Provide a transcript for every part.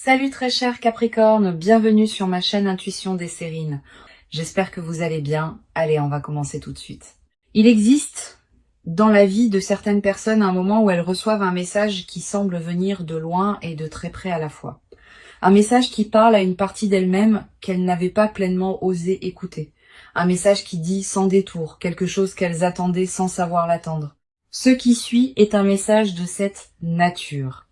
Salut très cher Capricorne, bienvenue sur ma chaîne Intuition des Sérines. J'espère que vous allez bien. Allez, on va commencer tout de suite. Il existe dans la vie de certaines personnes un moment où elles reçoivent un message qui semble venir de loin et de très près à la fois. Un message qui parle à une partie d'elles-mêmes qu'elles n'avaient pas pleinement osé écouter. Un message qui dit sans détour, quelque chose qu'elles attendaient sans savoir l'attendre. Ce qui suit est un message de cette nature.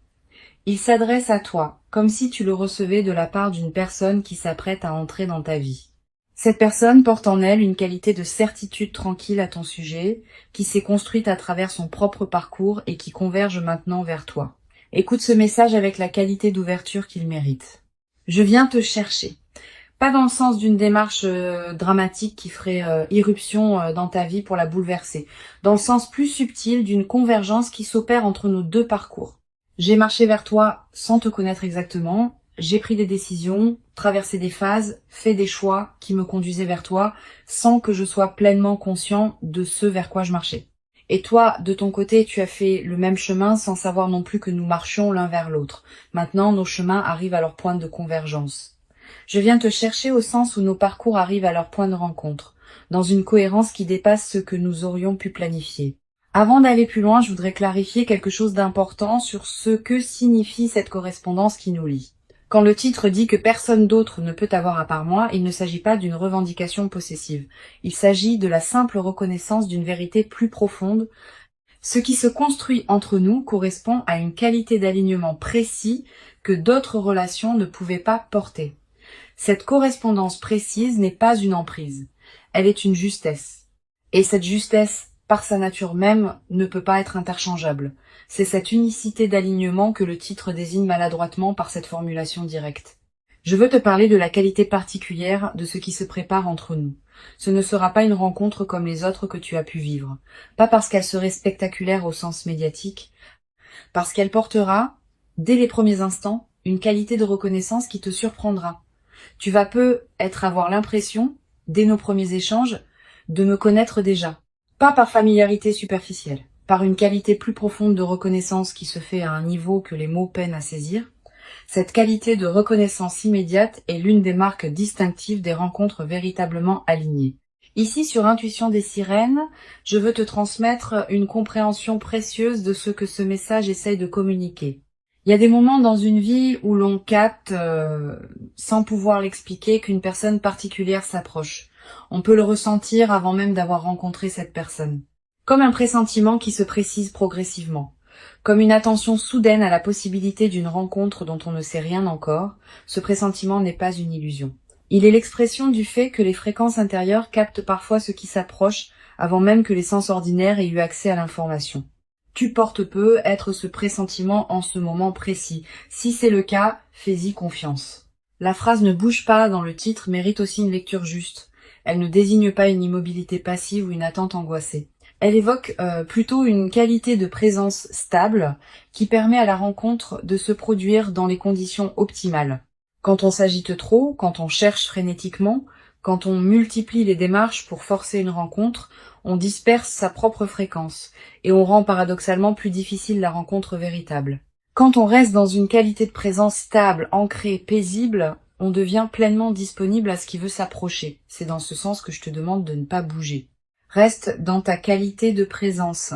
Il s'adresse à toi, comme si tu le recevais de la part d'une personne qui s'apprête à entrer dans ta vie. Cette personne porte en elle une qualité de certitude tranquille à ton sujet, qui s'est construite à travers son propre parcours et qui converge maintenant vers toi. Écoute ce message avec la qualité d'ouverture qu'il mérite. Je viens te chercher. Pas dans le sens d'une démarche dramatique qui ferait irruption dans ta vie pour la bouleverser, dans le sens plus subtil d'une convergence qui s'opère entre nos deux parcours. J'ai marché vers toi sans te connaître exactement, j'ai pris des décisions, traversé des phases, fait des choix qui me conduisaient vers toi sans que je sois pleinement conscient de ce vers quoi je marchais. Et toi, de ton côté, tu as fait le même chemin sans savoir non plus que nous marchions l'un vers l'autre. Maintenant, nos chemins arrivent à leur point de convergence. Je viens te chercher au sens où nos parcours arrivent à leur point de rencontre, dans une cohérence qui dépasse ce que nous aurions pu planifier. Avant d'aller plus loin, je voudrais clarifier quelque chose d'important sur ce que signifie cette correspondance qui nous lie. Quand le titre dit que personne d'autre ne peut avoir à part moi, il ne s'agit pas d'une revendication possessive. Il s'agit de la simple reconnaissance d'une vérité plus profonde. Ce qui se construit entre nous correspond à une qualité d'alignement précis que d'autres relations ne pouvaient pas porter. Cette correspondance précise n'est pas une emprise, elle est une justesse. Et cette justesse, par sa nature même, ne peut pas être interchangeable. C'est cette unicité d'alignement que le titre désigne maladroitement par cette formulation directe. Je veux te parler de la qualité particulière de ce qui se prépare entre nous. Ce ne sera pas une rencontre comme les autres que tu as pu vivre. Pas parce qu'elle serait spectaculaire au sens médiatique, parce qu'elle portera, dès les premiers instants, une qualité de reconnaissance qui te surprendra. Tu vas avoir l'impression, dès nos premiers échanges, de me connaître déjà. Pas par familiarité superficielle, par une qualité plus profonde de reconnaissance qui se fait à un niveau que les mots peinent à saisir. Cette qualité de reconnaissance immédiate est l'une des marques distinctives des rencontres véritablement alignées. Ici, sur Intuition des Sirènes, je veux te transmettre une compréhension précieuse de ce que ce message essaye de communiquer. Il y a des moments dans une vie où l'on capte, sans pouvoir l'expliquer, qu'une personne particulière s'approche. On peut le ressentir avant même d'avoir rencontré cette personne. Comme un pressentiment qui se précise progressivement. Comme une attention soudaine à la possibilité d'une rencontre dont on ne sait rien encore, ce pressentiment n'est pas une illusion. Il est l'expression du fait que les fréquences intérieures captent parfois ce qui s'approche avant même que les sens ordinaires aient eu accès à l'information. Tu portes peu être ce pressentiment en ce moment précis. Si c'est le cas, fais-y confiance. La phrase ne bouge pas dans le titre mérite aussi une lecture juste. Elle ne désigne pas une immobilité passive ou une attente angoissée. Elle évoque plutôt une qualité de présence stable qui permet à la rencontre de se produire dans les conditions optimales. Quand on s'agite trop, quand on cherche frénétiquement, quand on multiplie les démarches pour forcer une rencontre, on disperse sa propre fréquence et on rend paradoxalement plus difficile la rencontre véritable. Quand on reste dans une qualité de présence stable, ancrée, paisible, on devient pleinement disponible à ce qui veut s'approcher. C'est dans ce sens que je te demande de ne pas bouger. Reste dans ta qualité de présence.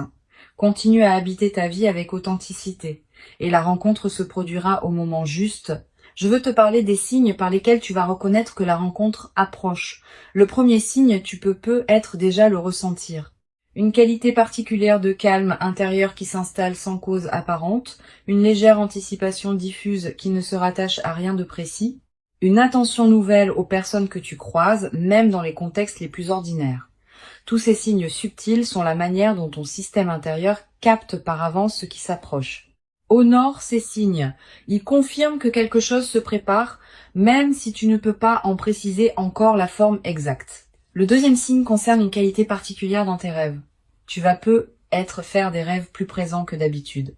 Continue à habiter ta vie avec authenticité. Et la rencontre se produira au moment juste. Je veux te parler des signes par lesquels tu vas reconnaître que la rencontre approche. Le premier signe, tu peux être déjà le ressentir. Une qualité particulière de calme intérieur qui s'installe sans cause apparente, une légère anticipation diffuse qui ne se rattache à rien de précis, une attention nouvelle aux personnes que tu croises, même dans les contextes les plus ordinaires. Tous ces signes subtils sont la manière dont ton système intérieur capte par avance ce qui s'approche. Honore ces signes. Ils confirment que quelque chose se prépare, même si tu ne peux pas en préciser encore la forme exacte. Le deuxième signe concerne une qualité particulière dans tes rêves. Tu vas faire des rêves plus présents que d'habitude.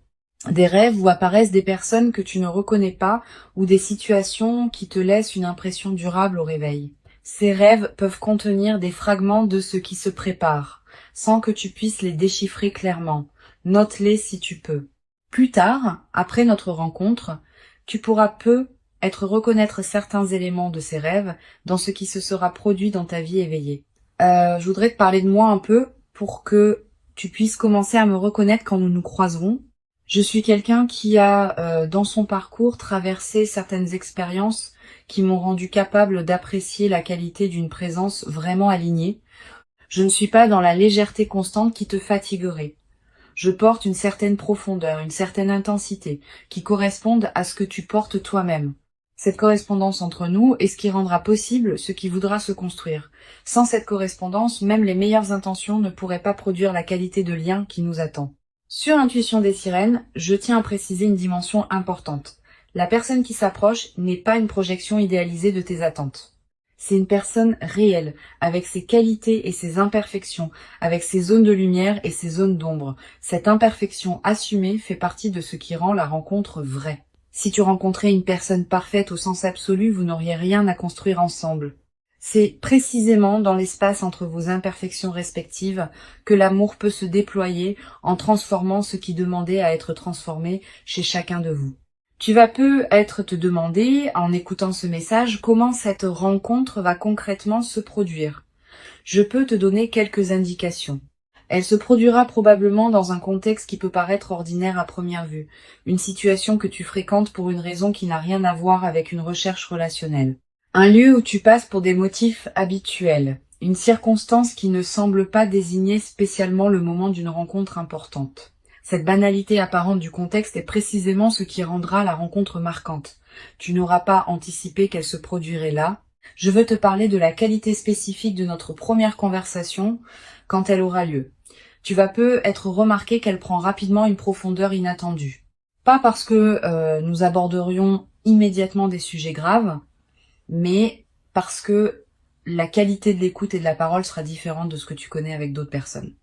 Des rêves où apparaissent des personnes que tu ne reconnais pas ou des situations qui te laissent une impression durable au réveil. Ces rêves peuvent contenir des fragments de ce qui se prépare, sans que tu puisses les déchiffrer clairement. Note-les si tu peux. Plus tard, après notre rencontre, tu pourras être reconnaître certains éléments de ces rêves dans ce qui se sera produit dans ta vie éveillée. Je voudrais te parler de moi un peu pour que tu puisses commencer à me reconnaître quand nous nous croiserons. Je suis quelqu'un qui a, dans son parcours, traversé certaines expériences qui m'ont rendu capable d'apprécier la qualité d'une présence vraiment alignée. Je ne suis pas dans la légèreté constante qui te fatiguerait. Je porte une certaine profondeur, une certaine intensité, qui correspondent à ce que tu portes toi-même. Cette correspondance entre nous est ce qui rendra possible ce qui voudra se construire. Sans cette correspondance, même les meilleures intentions ne pourraient pas produire la qualité de lien qui nous attend. Sur l'intuition des sirènes, je tiens à préciser une dimension importante. La personne qui s'approche n'est pas une projection idéalisée de tes attentes. C'est une personne réelle, avec ses qualités et ses imperfections, avec ses zones de lumière et ses zones d'ombre. Cette imperfection assumée fait partie de ce qui rend la rencontre vraie. Si tu rencontrais une personne parfaite au sens absolu, vous n'auriez rien à construire ensemble. C'est précisément dans l'espace entre vos imperfections respectives que l'amour peut se déployer en transformant ce qui demandait à être transformé chez chacun de vous. Tu vas peut-être te demander, en écoutant ce message, comment cette rencontre va concrètement se produire. Je peux te donner quelques indications. Elle se produira probablement dans un contexte qui peut paraître ordinaire à première vue, une situation que tu fréquentes pour une raison qui n'a rien à voir avec une recherche relationnelle. Un lieu où tu passes pour des motifs habituels, une circonstance qui ne semble pas désigner spécialement le moment d'une rencontre importante. Cette banalité apparente du contexte est précisément ce qui rendra la rencontre marquante. Tu n'auras pas anticipé qu'elle se produirait là. Je veux te parler de la qualité spécifique de notre première conversation quand elle aura lieu. Tu vas peut-être remarquer qu'elle prend rapidement une profondeur inattendue. Pas parce que nous aborderions immédiatement des sujets graves, mais parce que la qualité de l'écoute et de la parole sera différente de ce que tu connais avec d'autres personnes.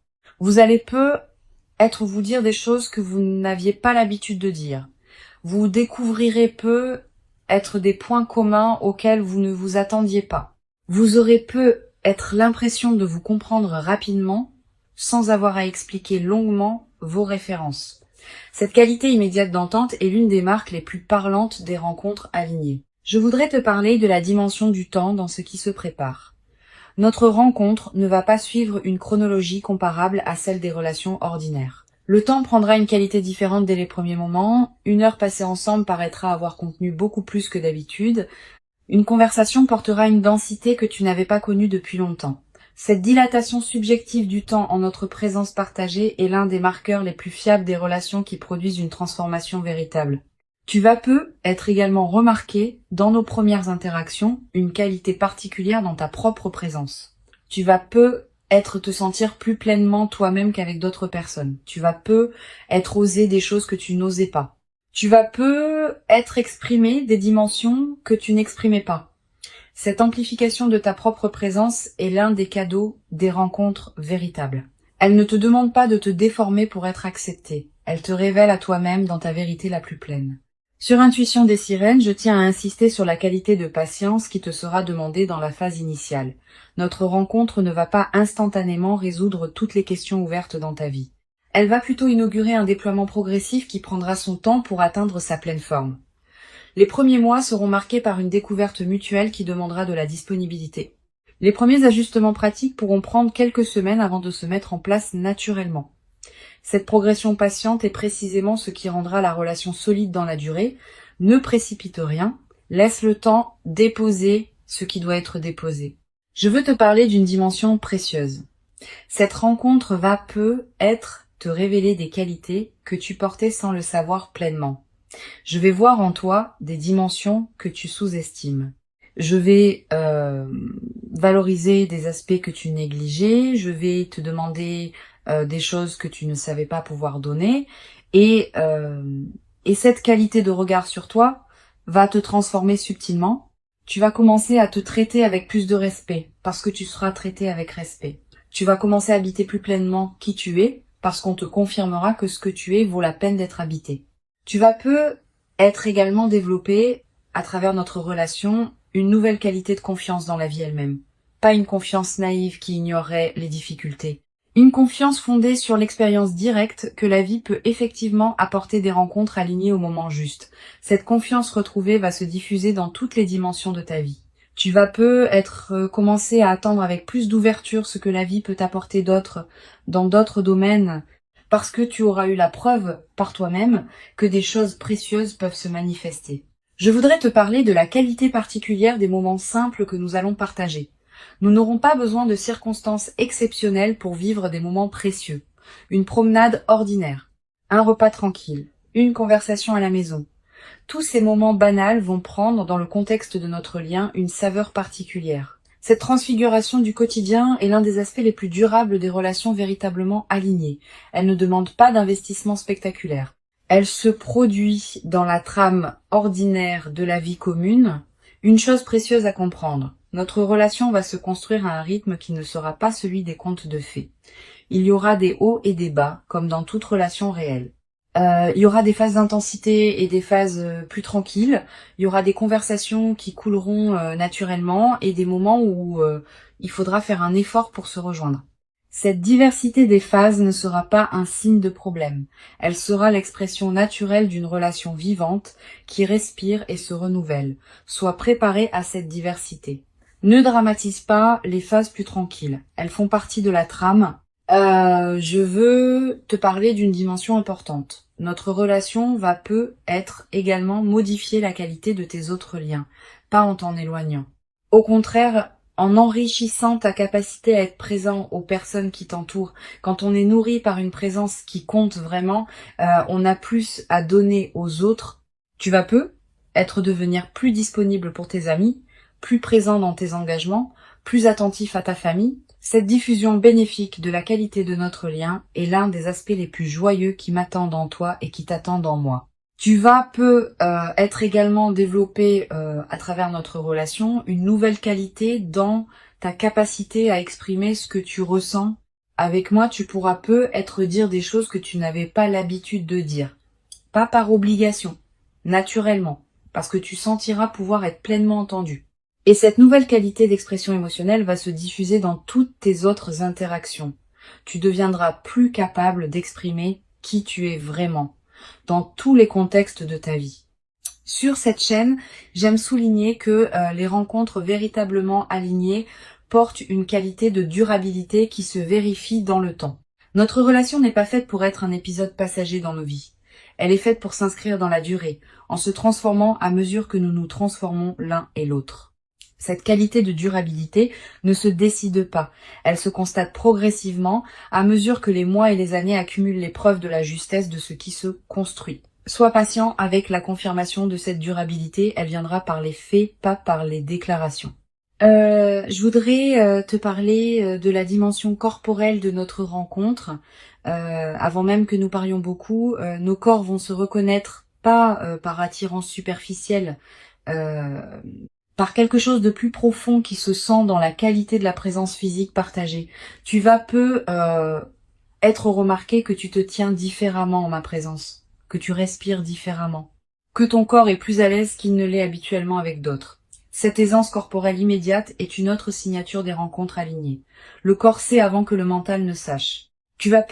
Vous allez peut-être vous dire des choses que vous n'aviez pas l'habitude de dire. Vous découvrirez peut-être des points communs auxquels vous ne vous attendiez pas. Vous aurez peut-être l'impression de vous comprendre rapidement sans avoir à expliquer longuement vos références. Cette qualité immédiate d'entente est l'une des marques les plus parlantes des rencontres alignées. Je voudrais te parler de la dimension du temps dans ce qui se prépare. Notre rencontre ne va pas suivre une chronologie comparable à celle des relations ordinaires. Le temps prendra une qualité différente dès les premiers moments, une heure passée ensemble paraîtra avoir contenu beaucoup plus que d'habitude, une conversation portera une densité que tu n'avais pas connue depuis longtemps. Cette dilatation subjective du temps en notre présence partagée est l'un des marqueurs les plus fiables des relations qui produisent une transformation véritable. Tu vas peut-être également remarquer, dans nos premières interactions, une qualité particulière dans ta propre présence. Tu vas peut-être te sentir plus pleinement toi-même qu'avec d'autres personnes. Tu vas peut-être oser des choses que tu n'osais pas. Tu vas peut-être exprimer des dimensions que tu n'exprimais pas. Cette amplification de ta propre présence est l'un des cadeaux des rencontres véritables. Elle ne te demande pas de te déformer pour être acceptée. Elle te révèle à toi-même dans ta vérité la plus pleine. Sur Intuition des sirènes, je tiens à insister sur la qualité de patience qui te sera demandée dans la phase initiale. Notre rencontre ne va pas instantanément résoudre toutes les questions ouvertes dans ta vie. Elle va plutôt inaugurer un déploiement progressif qui prendra son temps pour atteindre sa pleine forme. Les premiers mois seront marqués par une découverte mutuelle qui demandera de la disponibilité. Les premiers ajustements pratiques pourront prendre quelques semaines avant de se mettre en place naturellement. Cette progression patiente est précisément ce qui rendra la relation solide dans la durée. Ne précipite rien, laisse le temps déposer ce qui doit être déposé. Je veux te parler d'une dimension précieuse. Cette rencontre va peut-être te révéler des qualités que tu portais sans le savoir pleinement. Je vais voir en toi des dimensions que tu sous-estimes. Je vais valoriser des aspects que tu négligeais, je vais te demander des choses que tu ne savais pas pouvoir donner, et cette qualité de regard sur toi va te transformer subtilement. Tu vas commencer à te traiter avec plus de respect, parce que tu seras traité avec respect. Tu vas commencer à habiter plus pleinement qui tu es, parce qu'on te confirmera que ce que tu es vaut la peine d'être habité. Tu vas peut-être également développer, à travers notre relation, une nouvelle qualité de confiance dans la vie elle-même. Pas une confiance naïve qui ignorerait les difficultés, Une confiance fondée sur l'expérience directe que la vie peut effectivement apporter des rencontres alignées au moment juste. Cette confiance retrouvée va se diffuser dans toutes les dimensions de ta vie. Tu vas commencer à attendre avec plus d'ouverture ce que la vie peut t'apporter d'autre dans d'autres domaines parce que tu auras eu la preuve par toi-même que des choses précieuses peuvent se manifester. Je voudrais te parler de la qualité particulière des moments simples que nous allons partager. Nous n'aurons pas besoin de circonstances exceptionnelles pour vivre des moments précieux. Une promenade ordinaire, un repas tranquille, une conversation à la maison. Tous ces moments banals vont prendre, dans le contexte de notre lien, une saveur particulière. Cette transfiguration du quotidien est l'un des aspects les plus durables des relations véritablement alignées. Elle ne demande pas d'investissement spectaculaire. Elle se produit dans la trame ordinaire de la vie commune. Une chose précieuse à comprendre. Notre relation va se construire à un rythme qui ne sera pas celui des contes de fées. Il y aura des hauts et des bas, comme dans toute relation réelle. Il y aura des phases d'intensité et des phases plus tranquilles. Il y aura des conversations qui couleront naturellement et des moments où il faudra faire un effort pour se rejoindre. Cette diversité des phases ne sera pas un signe de problème. Elle sera l'expression naturelle d'une relation vivante qui respire et se renouvelle. Sois préparé à cette diversité. Ne dramatise pas les phases plus tranquilles. Elles font partie de la trame. Je veux te parler d'une dimension importante. Notre relation peut être également modifier la qualité de tes autres liens, pas en t'en éloignant. Au contraire, en enrichissant ta capacité à être présent aux personnes qui t'entourent. Quand on est nourri par une présence qui compte vraiment, on a plus à donner aux autres. Tu vas devenir plus disponible pour tes amis, plus présent dans tes engagements, plus attentif à ta famille. Cette diffusion bénéfique de la qualité de notre lien est l'un des aspects les plus joyeux qui m'attendent en toi et qui t'attendent en moi. Tu vas être également développé à travers notre relation une nouvelle qualité dans ta capacité à exprimer ce que tu ressens. Avec moi, tu pourras dire des choses que tu n'avais pas l'habitude de dire. Pas par obligation, naturellement, parce que tu sentiras pouvoir être pleinement entendu. Et cette nouvelle qualité d'expression émotionnelle va se diffuser dans toutes tes autres interactions. Tu deviendras plus capable d'exprimer qui tu es vraiment, dans tous les contextes de ta vie. Sur cette chaîne, j'aime souligner que les rencontres véritablement alignées portent une qualité de durabilité qui se vérifie dans le temps. Notre relation n'est pas faite pour être un épisode passager dans nos vies. Elle est faite pour s'inscrire dans la durée, en se transformant à mesure que nous nous transformons l'un et l'autre. Cette qualité de durabilité ne se décide pas, elle se constate progressivement à mesure que les mois et les années accumulent les preuves de la justesse de ce qui se construit. Sois patient avec la confirmation de cette durabilité, elle viendra par les faits, pas par les déclarations. Je voudrais te parler de la dimension corporelle de notre rencontre. Avant même que nous parlions beaucoup, nos corps vont se reconnaître, pas par attirance superficielle, par quelque chose de plus profond qui se sent dans la qualité de la présence physique partagée. Tu vas être remarqué que tu te tiens différemment en ma présence, que tu respires différemment, que ton corps est plus à l'aise qu'il ne l'est habituellement avec d'autres. Cette aisance corporelle immédiate est une autre signature des rencontres alignées. Le corps sait avant que le mental ne sache. Tu vas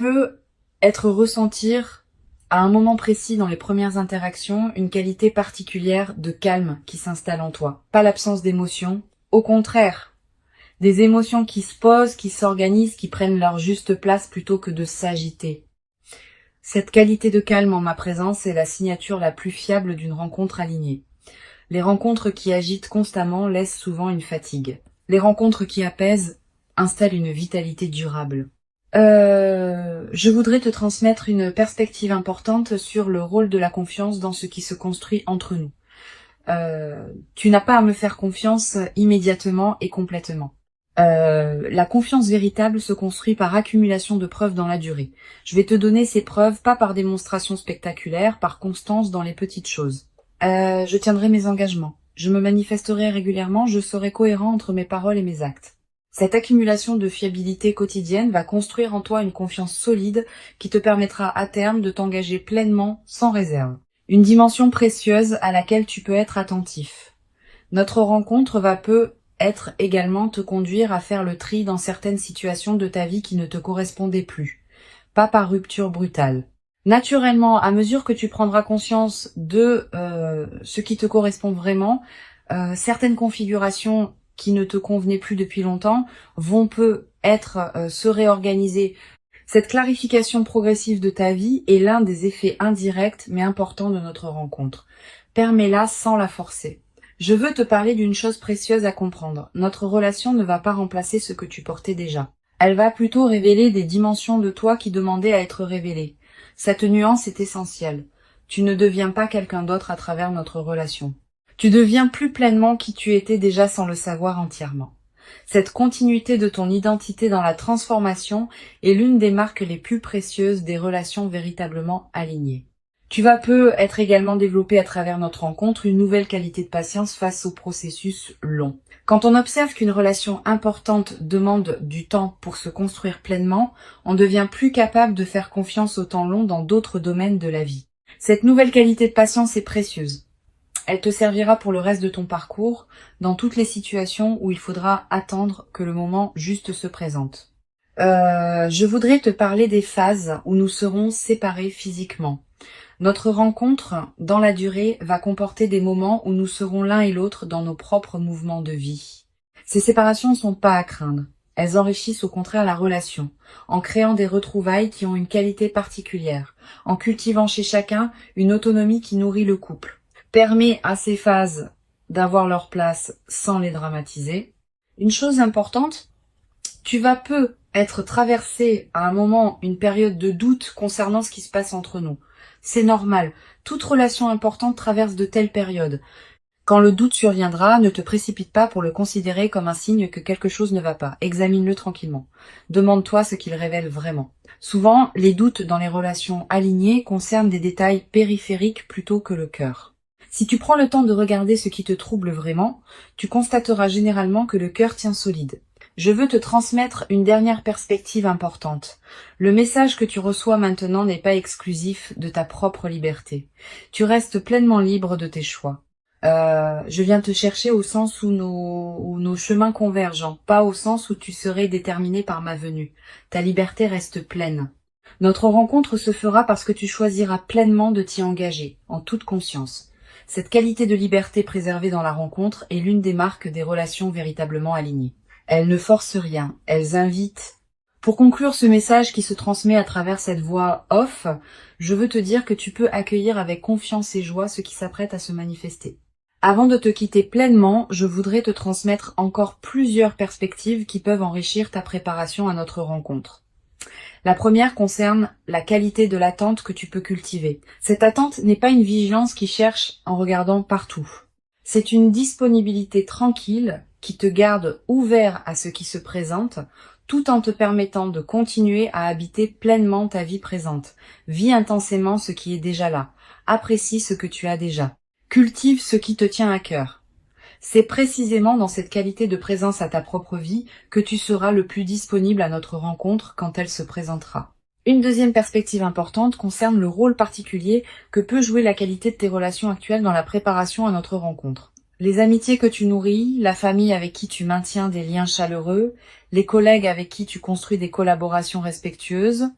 ressentir à un moment précis dans les premières interactions, une qualité particulière de calme qui s'installe en toi. Pas l'absence d'émotions, au contraire. Des émotions qui se posent, qui s'organisent, qui prennent leur juste place plutôt que de s'agiter. Cette qualité de calme en ma présence est la signature la plus fiable d'une rencontre alignée. Les rencontres qui agitent constamment laissent souvent une fatigue. Les rencontres qui apaisent installent une vitalité durable. Je voudrais te transmettre une perspective importante sur le rôle de la confiance dans ce qui se construit entre nous. Tu n'as pas à me faire confiance immédiatement et complètement. La confiance véritable se construit par accumulation de preuves dans la durée. Je vais te donner ces preuves, pas par démonstration spectaculaire, par constance dans les petites choses. Je tiendrai mes engagements. Je me manifesterai régulièrement, je serai cohérent entre mes paroles et mes actes. Cette accumulation de fiabilité quotidienne va construire en toi une confiance solide qui te permettra à terme de t'engager pleinement, sans réserve. Une dimension précieuse à laquelle tu peux être attentif. Notre rencontre va être également te conduire à faire le tri dans certaines situations de ta vie qui ne te correspondaient plus, pas par rupture brutale. Naturellement, à mesure que tu prendras conscience de ce qui te correspond vraiment, certaines configurations qui ne te convenaient plus depuis longtemps vont se réorganiser. Cette clarification progressive de ta vie est l'un des effets indirects mais importants de notre rencontre. Permets-la sans la forcer. Je veux te parler d'une chose précieuse à comprendre. Notre relation ne va pas remplacer ce que tu portais déjà. Elle va plutôt révéler des dimensions de toi qui demandaient à être révélées. Cette nuance est essentielle. Tu ne deviens pas quelqu'un d'autre à travers notre relation. Tu deviens plus pleinement qui tu étais déjà sans le savoir entièrement. Cette continuité de ton identité dans la transformation est l'une des marques les plus précieuses des relations véritablement alignées. Tu vas être également développé à travers notre rencontre une nouvelle qualité de patience face au processus long. Quand on observe qu'une relation importante demande du temps pour se construire pleinement, on devient plus capable de faire confiance au temps long dans d'autres domaines de la vie. Cette nouvelle qualité de patience est précieuse. Elle te servira pour le reste de ton parcours, dans toutes les situations où il faudra attendre que le moment juste se présente. Je voudrais te parler des phases où nous serons séparés physiquement. Notre rencontre, dans la durée, va comporter des moments où nous serons l'un et l'autre dans nos propres mouvements de vie. Ces séparations ne sont pas à craindre. Elles enrichissent au contraire la relation, en créant des retrouvailles qui ont une qualité particulière, en cultivant chez chacun une autonomie qui nourrit le couple. Permet à ces phases d'avoir leur place sans les dramatiser. Une chose importante, tu vas être traversé à un moment une période de doute concernant ce qui se passe entre nous. C'est normal. Toute relation importante traverse de telles périodes. Quand le doute surviendra, ne te précipite pas pour le considérer comme un signe que quelque chose ne va pas. Examine-le tranquillement. Demande-toi ce qu'il révèle vraiment. Souvent, les doutes dans les relations alignées concernent des détails périphériques plutôt que le cœur. Si tu prends le temps de regarder ce qui te trouble vraiment, tu constateras généralement que le cœur tient solide. Je veux te transmettre une dernière perspective importante. Le message que tu reçois maintenant n'est pas exclusif de ta propre liberté. Tu restes pleinement libre de tes choix. Je viens te chercher au sens où nos chemins convergent, pas au sens où tu serais déterminé par ma venue. Ta liberté reste pleine. Notre rencontre se fera parce que tu choisiras pleinement de t'y engager, en toute conscience. Cette qualité de liberté préservée dans la rencontre est l'une des marques des relations véritablement alignées. Elles ne forcent rien, elles invitent. Pour conclure ce message qui se transmet à travers cette voix off, je veux te dire que tu peux accueillir avec confiance et joie ce qui s'apprête à se manifester. Avant de te quitter pleinement, je voudrais te transmettre encore plusieurs perspectives qui peuvent enrichir ta préparation à notre rencontre. La première concerne la qualité de l'attente que tu peux cultiver. Cette attente n'est pas une vigilance qui cherche en regardant partout. C'est une disponibilité tranquille qui te garde ouvert à ce qui se présente, tout en te permettant de continuer à habiter pleinement ta vie présente. Vis intensément ce qui est déjà là. Apprécie ce que tu as déjà. Cultive ce qui te tient à cœur. C'est précisément dans cette qualité de présence à ta propre vie que tu seras le plus disponible à notre rencontre quand elle se présentera. Une deuxième perspective importante concerne le rôle particulier que peut jouer la qualité de tes relations actuelles dans la préparation à notre rencontre. Les amitiés que tu nourris, la famille avec qui tu maintiens des liens chaleureux, les collègues avec qui tu construis des collaborations respectueuses,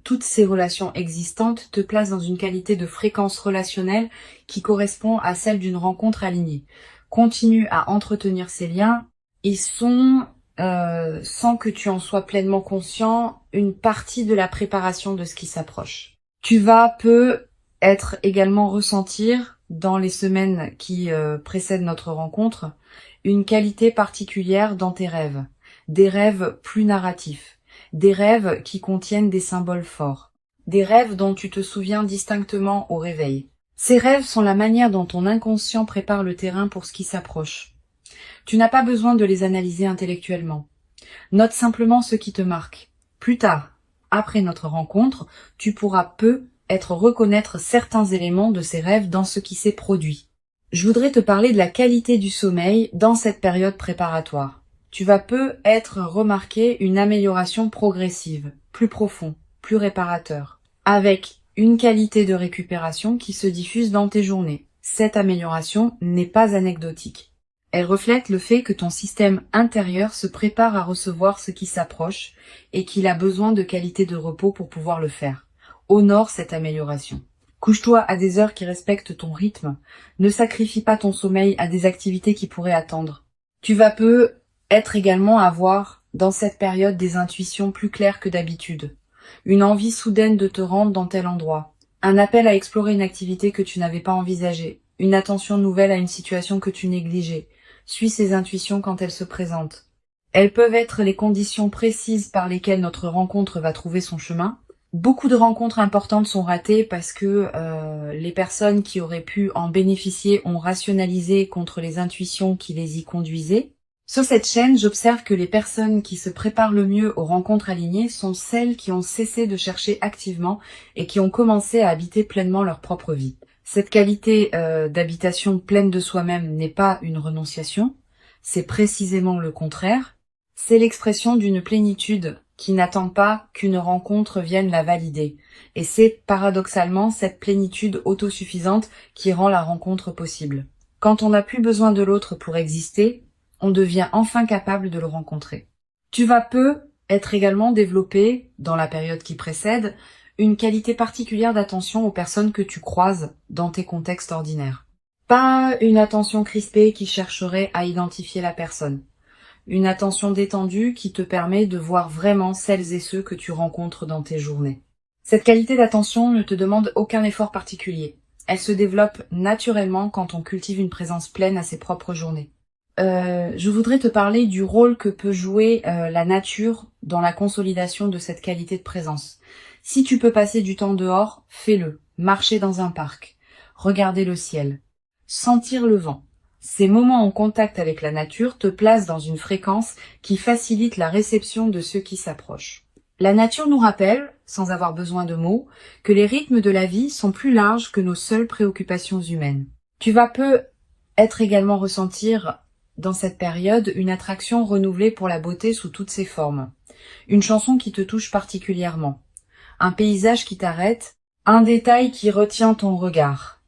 toutes ces relations existantes te placent dans une qualité de fréquence relationnelle qui correspond à celle d'une rencontre alignée. Continue à entretenir ces liens. Ils sont, sans que tu en sois pleinement conscient, une partie de la préparation de ce qui s'approche. Tu vas être également ressentir, dans les semaines qui précèdent notre rencontre, une qualité particulière dans tes rêves. Des rêves plus narratifs. Des rêves qui contiennent des symboles forts. Des rêves dont tu te souviens distinctement au réveil. Ces rêves sont la manière dont ton inconscient prépare le terrain pour ce qui s'approche. Tu n'as pas besoin de les analyser intellectuellement. Note simplement ce qui te marque. Plus tard, après notre rencontre, tu pourras reconnaître certains éléments de ces rêves dans ce qui s'est produit. Je voudrais te parler de la qualité du sommeil dans cette période préparatoire. Tu vas remarquer une amélioration progressive, plus profond, plus réparateur, avec une qualité de récupération qui se diffuse dans tes journées. Cette amélioration n'est pas anecdotique. Elle reflète le fait que ton système intérieur se prépare à recevoir ce qui s'approche et qu'il a besoin de qualité de repos pour pouvoir le faire. Honore cette amélioration. Couche-toi à des heures qui respectent ton rythme. Ne sacrifie pas ton sommeil à des activités qui pourraient attendre. Tu vas être également avoir, dans cette période, des intuitions plus claires que d'habitude. Une envie soudaine de te rendre dans tel endroit. Un appel à explorer une activité que tu n'avais pas envisagée. Une attention nouvelle à une situation que tu négligeais. Suis ces intuitions quand elles se présentent. Elles peuvent être les conditions précises par lesquelles notre rencontre va trouver son chemin. Beaucoup de rencontres importantes sont ratées parce que les personnes qui auraient pu en bénéficier ont rationalisé contre les intuitions qui les y conduisaient. Sur cette chaîne, j'observe que les personnes qui se préparent le mieux aux rencontres alignées sont celles qui ont cessé de chercher activement et qui ont commencé à habiter pleinement leur propre vie. Cette qualité d'habitation pleine de soi-même n'est pas une renonciation, c'est précisément le contraire. C'est l'expression d'une plénitude qui n'attend pas qu'une rencontre vienne la valider. Et c'est paradoxalement cette plénitude autosuffisante qui rend la rencontre possible. Quand on n'a plus besoin de l'autre pour exister, on devient enfin capable de le rencontrer. Tu vas être également développé, dans la période qui précède, une qualité particulière d'attention aux personnes que tu croises dans tes contextes ordinaires. Pas une attention crispée qui chercherait à identifier la personne. Une attention détendue qui te permet de voir vraiment celles et ceux que tu rencontres dans tes journées. Cette qualité d'attention ne te demande aucun effort particulier. Elle se développe naturellement quand on cultive une présence pleine à ses propres journées. Je voudrais te parler du rôle que peut jouer la nature dans la consolidation de cette qualité de présence. Si tu peux passer du temps dehors, fais-le. Marcher dans un parc, regarder le ciel, sentir le vent. Ces moments en contact avec la nature te placent dans une fréquence qui facilite la réception de ceux qui s'approchent. La nature nous rappelle, sans avoir besoin de mots, que les rythmes de la vie sont plus larges que nos seules préoccupations humaines. Tu vas être également ressentir dans cette période une attraction renouvelée pour la beauté sous toutes ses formes. Une chanson qui te touche particulièrement. Un paysage qui t'arrête, un détail qui retient ton regard.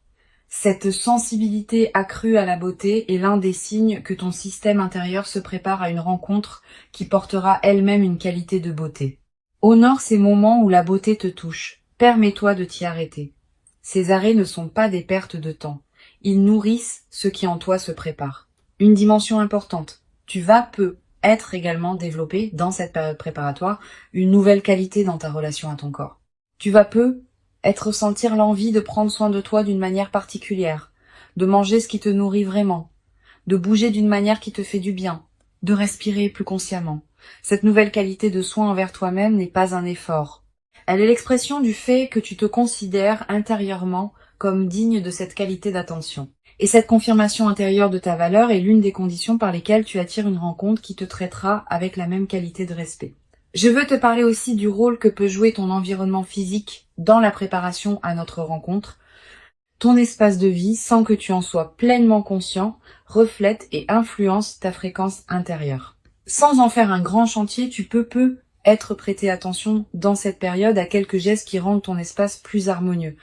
Cette sensibilité accrue à la beauté est l'un des signes que ton système intérieur se prépare à une rencontre qui portera elle-même une qualité de beauté. Honore ces moments où la beauté te touche. Permets-toi de t'y arrêter. Ces arrêts ne sont pas des pertes de temps. Ils nourrissent ce qui en toi se prépare. Une dimension importante. Tu vas être également développé dans cette période préparatoire une nouvelle qualité dans ta relation à ton corps. Tu vas ressentir l'envie de prendre soin de toi d'une manière particulière, de manger ce qui te nourrit vraiment, de bouger d'une manière qui te fait du bien, de respirer plus consciemment. Cette nouvelle qualité de soin envers toi-même n'est pas un effort. Elle est l'expression du fait que tu te considères intérieurement comme digne de cette qualité d'attention. Et cette confirmation intérieure de ta valeur est l'une des conditions par lesquelles tu attires une rencontre qui te traitera avec la même qualité de respect. Je veux te parler aussi du rôle que peut jouer ton environnement physique dans la préparation à notre rencontre. Ton espace de vie, sans que tu en sois pleinement conscient, reflète et influence ta fréquence intérieure. Sans en faire un grand chantier, tu peux être prêté attention dans cette période à quelques gestes qui rendent ton espace plus harmonieux.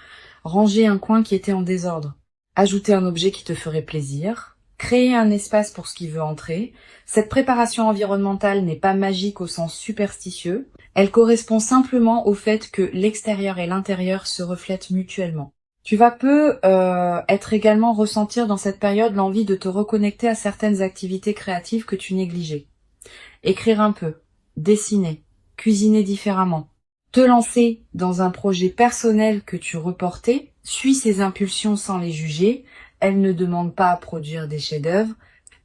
Ranger un coin qui était en désordre. Ajouter un objet qui te ferait plaisir, créer un espace pour ce qui veut entrer. Cette préparation environnementale n'est pas magique au sens superstitieux, elle correspond simplement au fait que l'extérieur et l'intérieur se reflètent mutuellement. Tu vas être également ressentir dans cette période l'envie de te reconnecter à certaines activités créatives que tu négligeais. Écrire un peu, dessiner, cuisiner différemment. Te lancer dans un projet personnel que tu reportais, suis ces impulsions sans les juger, elles ne demandent pas à produire des chefs-d'œuvre,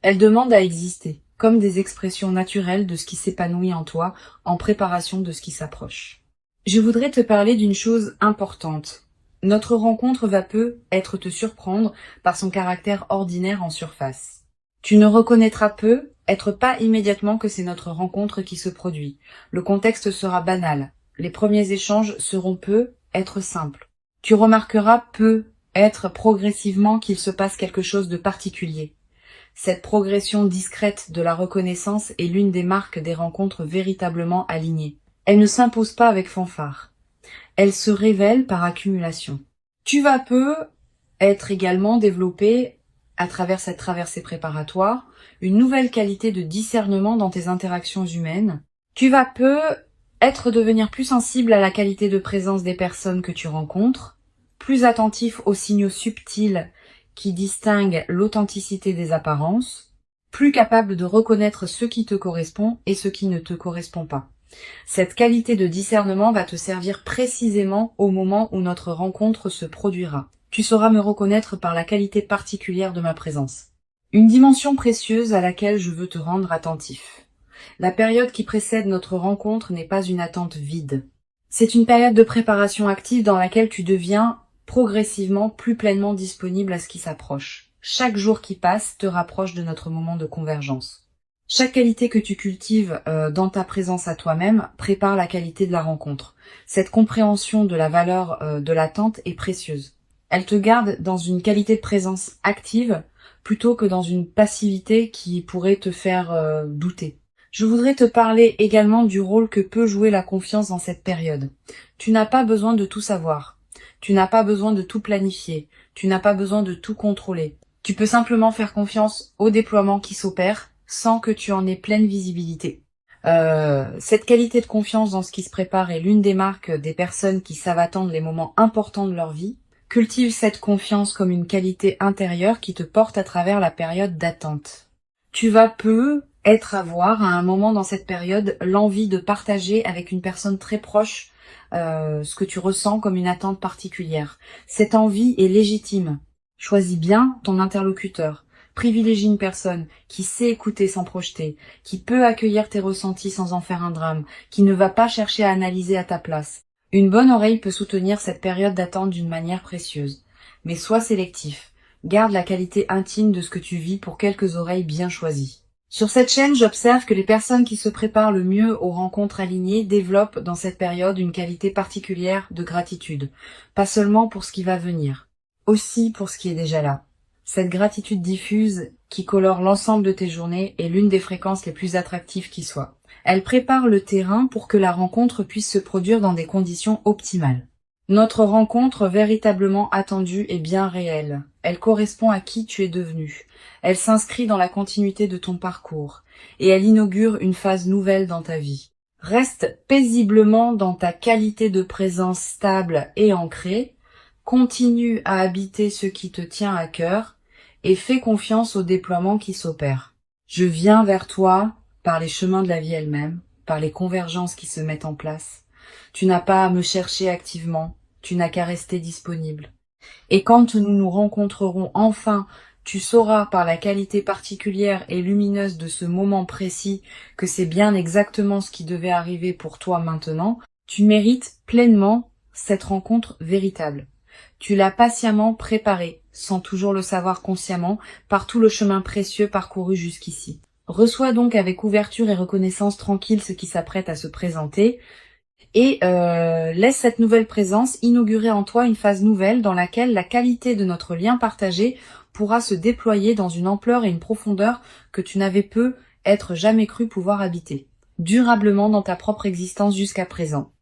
elles demandent à exister, comme des expressions naturelles de ce qui s'épanouit en toi, en préparation de ce qui s'approche. Je voudrais te parler d'une chose importante. Notre rencontre va être te surprendre par son caractère ordinaire en surface. Tu ne reconnaîtras être pas immédiatement que c'est notre rencontre qui se produit. Le contexte sera banal. Les premiers échanges seront être simples. Tu remarqueras être progressivement qu'il se passe quelque chose de particulier. Cette progression discrète de la reconnaissance est l'une des marques des rencontres véritablement alignées. Elle ne s'impose pas avec fanfare. Elle se révèle par accumulation. Tu vas être également développé à travers cette traversée préparatoire, une nouvelle qualité de discernement dans tes interactions humaines. Tu vas devenir plus sensible à la qualité de présence des personnes que tu rencontres, plus attentif aux signaux subtils qui distinguent l'authenticité des apparences, plus capable de reconnaître ce qui te correspond et ce qui ne te correspond pas. Cette qualité de discernement va te servir précisément au moment où notre rencontre se produira. Tu sauras me reconnaître par la qualité particulière de ma présence. Une dimension précieuse à laquelle je veux te rendre attentif. La période qui précède notre rencontre n'est pas une attente vide. C'est une période de préparation active dans laquelle tu deviens progressivement plus pleinement disponible à ce qui s'approche. Chaque jour qui passe te rapproche de notre moment de convergence. Chaque qualité que tu cultives dans ta présence à toi-même prépare la qualité de la rencontre. Cette compréhension de la valeur de l'attente est précieuse. Elle te garde dans une qualité de présence active plutôt que dans une passivité qui pourrait te faire douter. Je voudrais te parler également du rôle que peut jouer la confiance dans cette période. Tu n'as pas besoin de tout savoir. Tu n'as pas besoin de tout planifier. Tu n'as pas besoin de tout contrôler. Tu peux simplement faire confiance au déploiement qui s'opère sans que tu en aies pleine visibilité. Cette qualité de confiance dans ce qui se prépare est l'une des marques des personnes qui savent attendre les moments importants de leur vie. Cultive cette confiance comme une qualité intérieure qui te porte à travers la période d'attente. Tu vas avoir à un moment dans cette période l'envie de partager avec une personne très proche ce que tu ressens comme une attente particulière. Cette envie est légitime. Choisis bien ton interlocuteur. Privilégie une personne qui sait écouter sans projeter, qui peut accueillir tes ressentis sans en faire un drame, qui ne va pas chercher à analyser à ta place. Une bonne oreille peut soutenir cette période d'attente d'une manière précieuse. Mais sois sélectif. Garde la qualité intime de ce que tu vis pour quelques oreilles bien choisies. Sur cette chaîne, j'observe que les personnes qui se préparent le mieux aux rencontres alignées développent dans cette période une qualité particulière de gratitude. Pas seulement pour ce qui va venir, aussi pour ce qui est déjà là. Cette gratitude diffuse qui colore l'ensemble de tes journées est l'une des fréquences les plus attractives qui soient. Elle prépare le terrain pour que la rencontre puisse se produire dans des conditions optimales. Notre rencontre véritablement attendue est bien réelle. Elle correspond à qui tu es devenu. Elle s'inscrit dans la continuité de ton parcours et elle inaugure une phase nouvelle dans ta vie. Reste paisiblement dans ta qualité de présence stable et ancrée. Continue à habiter ce qui te tient à cœur et fais confiance au déploiement qui s'opère. Je viens vers toi par les chemins de la vie elle-même, par les convergences qui se mettent en place. Tu n'as pas à me chercher activement, tu n'as qu'à rester disponible. Et quand nous nous rencontrerons enfin, tu sauras par la qualité particulière et lumineuse de ce moment précis que c'est bien exactement ce qui devait arriver pour toi maintenant. Tu mérites pleinement cette rencontre véritable. Tu l'as patiemment préparée, sans toujours le savoir consciemment, par tout le chemin précieux parcouru jusqu'ici. Reçois donc avec ouverture et reconnaissance tranquille ce qui s'apprête à se présenter et laisse cette nouvelle présence inaugurer en toi une phase nouvelle dans laquelle la qualité de notre lien partagé pourra se déployer dans une ampleur et une profondeur que tu n'avais jamais cru pouvoir habiter, durablement dans ta propre existence jusqu'à présent.